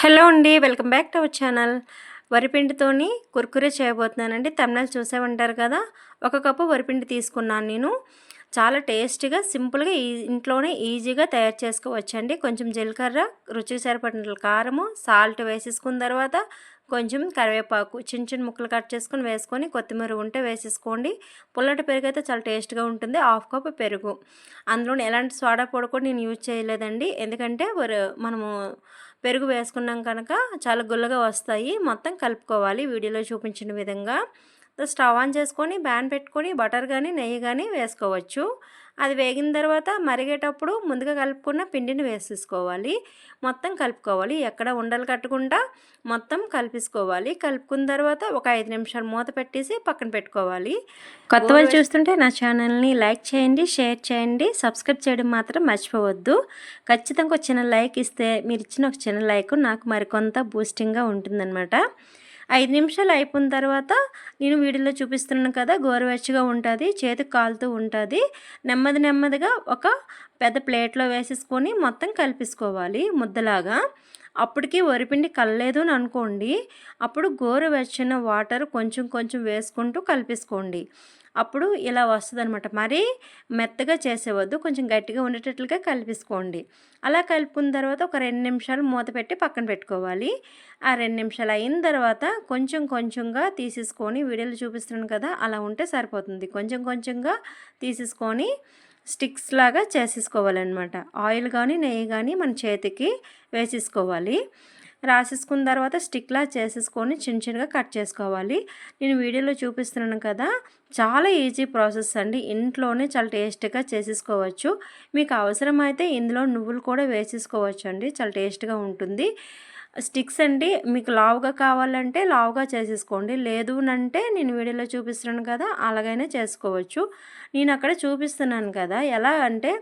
Hello అండి. Welcome back to our channel. వరిపిండితోని కుర్కురే చేయబోతున్నానండి. థంబ్‌నెయిల్ చూసే ఉంటారు కదా! ఒక కప్పు వరిపిండి తీసుకున్నాను నేను. చాలా టేస్టీగా, సింపుల్‌గా ఇంట్లోనే ఈజీగా తయారు చేసుకోవచ్చండి. కొంచెం జీలకర్ర, రుచికి సరిపడినంత కారము, సాల్ట్ వేసేసుకున్న తర్వాత కొంచెం కరివేపాకు చిన్న చిన్న ముక్కలు కట్ చేసుకొని వేసుకొని, కొత్తిమీర ఉంటే వేసేసుకోండి. పుల్లటి పెరుగు అయితే చాలా టేస్ట్‌గా ఉంటుంది. హాఫ్ కప్ పెరుగు. అందులోని ఎలాంటి సోడా పొడి కూడా నేను యూజ్ చేయలేదండి. ఎందుకంటే మనము పెరుగు వేసుకున్నాం కనుక చాలా గుల్లగా వస్తాయి. మొత్తం కలుపుకోవాలి వీడియోలో చూపించిన విధంగా. స్టవ్ ఆన్ చేసుకొని ప్యాన్ పెట్టుకొని బటర్ కానీ నెయ్యి కానీ వేసుకోవచ్చు. అది వేగిన తర్వాత మరిగేటప్పుడు ముందుగా కలుపుకున్న పిండిని వేసేసుకోవాలి. మొత్తం కలుపుకోవాలి. ఎక్కడ ఉండలు కట్టకుండా మొత్తం కలిపేసుకోవాలి. కలుపుకున్న తర్వాత ఒక 5 నిమిషాలు మూత పెట్టేసి పక్కన పెట్టుకోవాలి. కొత్త వాళ్ళు చూస్తుంటే నా ఛానల్ని లైక్ చేయండి, షేర్ చేయండి, సబ్స్క్రైబ్ చేయడం మాత్రం మర్చిపోవద్దు. ఖచ్చితంగా ఒక చిన్న లైక్ ఇస్తే మీరు ఇచ్చిన ఒక చిన్న లైక్ నాకు మరికొంత బూస్టింగ్గా ఉంటుందన్నమాట. 5 నిమిషాలు అయిపోయిన తర్వాత నేను వీడియోలో చూపిస్తున్నాను కదా, గోరువెచ్చగా ఉంటుంది, చేతికి కాలుతూ ఉంటుంది. నెమ్మదిగా ఒక పెద్ద ప్లేట్లో వేసేసుకొని మొత్తం కలిపేసుకోవాలి ముద్దలాగా. అప్పటికి వరిపిండి కలలేదు అని అనుకోండి, అప్పుడు గోరువెచ్చని వాటర్ కొంచెం కొంచెం వేసుకుంటూ కలిపేసుకోండి. అప్పుడు ఇలా వస్తుందన్నమాట. మరీ మెత్తగా చేసేవద్దు, కొంచెం గట్టిగా ఉండేటట్లుగా కలిపేసుకోండి. అలా కలుపుకున్న తర్వాత ఒక 2 నిమిషాలు మూత పెట్టి పక్కన పెట్టుకోవాలి. ఆ 2 నిమిషాలు అయిన తర్వాత కొంచెం కొంచెంగా తీసేసుకొని వీడియోలో చూపిస్తున్నాను కదా, అలా ఉంటే సరిపోతుంది. కొంచెం కొంచెంగా తీసేసుకొని స్టిక్స్ లాగా చేసేసుకోవాలన్నమాట. ఆయిల్ కానీ నెయ్యి కానీ మన చేతికి వేసేసుకోవాలి. రాసేసుకున్న తర్వాత స్టిక్లా చేసేసుకొని చిన్న చిన్నగా కట్ చేసుకోవాలి. నేను వీడియోలో చూపిస్తున్నాను కదా, చాలా ఈజీ ప్రాసెస్ అండి. ఇంట్లోనే చాలా టేస్టీగా చేసేసుకోవచ్చు. మీకు అవసరమైతే ఇందులో నువ్వులు కూడా వేసేసుకోవచ్చు అండి, చాలా టేస్ట్గా ఉంటుంది. స్టిక్స్ అండి మీకు లావుగా కావాలంటే లావుగా చేసేసుకోండి, లేదు అంటే నేను వీడియోలో చూపిస్తున్నాను కదా అలాగైనా చేసుకోవచ్చు. నేను అక్కడ చూపిస్తున్నాను కదా ఎలా అంటే,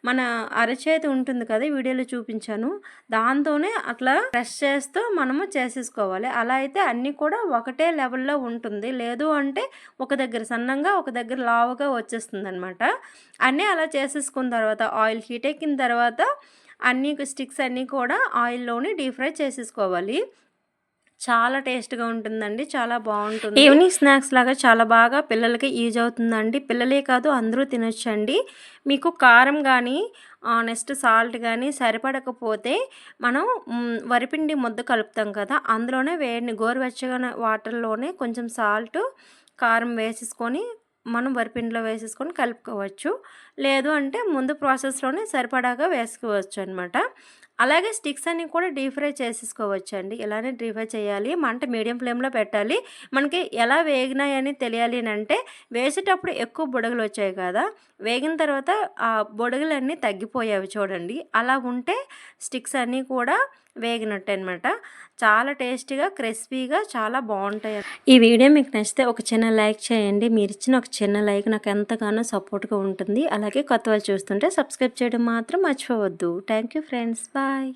మన అరచేతి ఉంటుంది కదా వీడియోలో చూపించాను, దాంతోనే అట్లా ప్రెస్ చేస్తూ మనము చేసేసుకోవాలి. అలా అయితే అన్నీ కూడా ఒకటే లెవెల్లో ఉంటుంది. లేదు అంటే ఒక దగ్గర సన్నంగా ఒక దగ్గర లావుగా వచ్చేస్తుంది అనమాట. అన్నీ అలా చేసేసుకున్న తర్వాత ఆయిల్ హీట్ ఎక్కిన తర్వాత అన్నీ స్టిక్స్ అన్నీ కూడా ఆయిల్లోని డీప్ ఫ్రై చేసేసుకోవాలి. చాలా టేస్ట్గా ఉంటుందండి, చాలా బాగుంటుంది. ఈవినింగ్ స్నాక్స్ లాగా చాలా బాగా పిల్లలకి యూజ్ అవుతుందండి. పిల్లలే కాదు అందరూ తినొచ్చండి. మీకు కారం కానీ నెక్స్ట్ సాల్ట్ కానీ సరిపడకపోతే మనం వరిపిండి ముద్ద కలుపుతాం కదా, అందులోనే గోరువెచ్చగా వాటర్లోనే కొంచెం సాల్ట్, కారం వేసేసుకొని మనం వరిపిండిలో వేసేసుకొని కలుపుకోవచ్చు. లేదు అంటే ముందు ప్రాసెస్లోనే సరిపడాగా వేసుకోవచ్చు అనమాట. అలాగే స్టిక్స్ అన్నీ కూడా డీప్ ఫ్రై చేసేసుకోవచ్చు అండి. ఇలానే డీప్ ఫ్రై చేయాలి. మంట మీడియం ఫ్లేమ్లో పెట్టాలి. మనకి ఎలా వేగినాయని తెలియాలి అంటే, వేసేటప్పుడు ఎక్కువ బుడగలు వచ్చాయి కదా, వేగిన తర్వాత ఆ బుడగలన్నీ తగ్గిపోయావి చూడండి. అలా ఉంటే స్టిక్స్ అన్నీ కూడా వేగినట్టు అనమాట. చాలా టేస్టీగా క్రిస్పీగా చాలా బాగుంటాయి. ఈ వీడియో మీకు నచ్చితే ఒక చిన్న లైక్ చేయండి. మీరు ఇచ్చిన ఒక చిన్న లైక్ నాకు ఎంతగానో సపోర్ట్గా ఉంటుంది. అలాగే కొత్త వాళ్ళు చూస్తుంటే సబ్స్క్రైబ్ చేయడం మాత్రం మర్చిపోవద్దు. Thank you friends, bye.